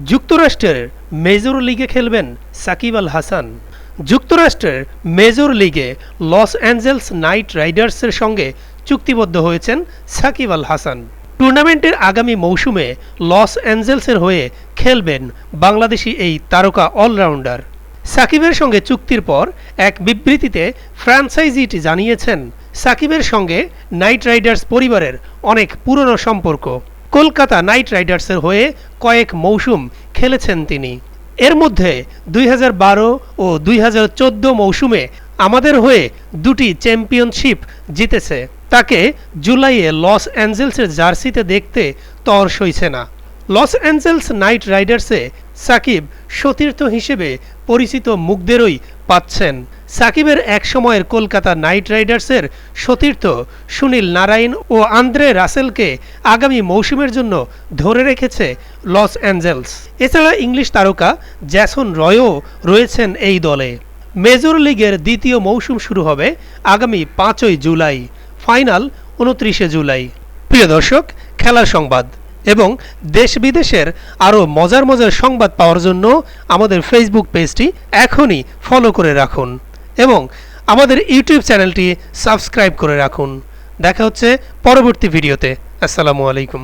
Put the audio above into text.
যুক্তরাষ্ট্রের মেজর লিগে খেলবেন সাকিব আল হাসান। যুক্তরাষ্ট্রের মেজর লিগে লস অ্যাঞ্জেলস নাইট রাইডার্সের সঙ্গে চুক্তিবদ্ধ হয়েছেন সাকিব আল হাসান। টুর্নামেন্টের আগামী মৌসুমে লস অ্যাঞ্জেলসের হয়ে খেলবেন বাংলাদেশি এই তারকা অলরাউন্ডার। সাকিবের সঙ্গে চুক্তির পর এক বিবৃতিতে ফ্র্যাঞ্চাইজিটি জানিয়েছেন, সাকিবের সঙ্গে নাইট রাইডার্স পরিবারের অনেক পুরনো সম্পর্ক। কলকাতা নাইট রাইডার্সের হয়ে কয়েক মৌসুম খেলেছেন তিনি। এর মধ্যে 2012 ও 2014 মৌসুমে আমাদের হয়ে দুটি চ্যাম্পিয়নশিপ জিতেছে। তাকে জুলাইয়ে লস অ্যাঞ্জেলসের জার্সিতে দেখতে তর সইছে না। লস অ্যাঞ্জেলস নাইট রাইডার্সে সাকিব সতীর্থ হিসেবে পরিচিত মুখদেরই পাচ্ছেন। সাকিবের এক সময়ের কলকাতা নাইট রাইডার্সের সতীর্থ সুনীল নারায়ণ ও আন্দ্রে রাসেলকে আগামী মৌসুমের জন্য ধরে রেখেছে লস অ্যাঞ্জেলস। এছাড়া ইংলিশ তারকা জ্যাসন রয়ও রয়েছেন এই দলে। মেজর লিগের দ্বিতীয় মৌসুম শুরু হবে আগামী 5ই জুলাই, ফাইনাল 29শে জুলাই। প্রিয় দর্শক, খেলার সংবাদ এবং দেশ বিদেশের আরও মজার মজার সংবাদ পাওয়ার জন্য আমাদের ফেসবুক পেজটি এখনই ফলো করে রাখুন এবং আমাদের ইউটিউব চ্যানেলটি সাবস্ক্রাইব করে রাখুন। দেখা হচ্ছে পরবর্তী ভিডিওতে। আসসালামু আলাইকুম।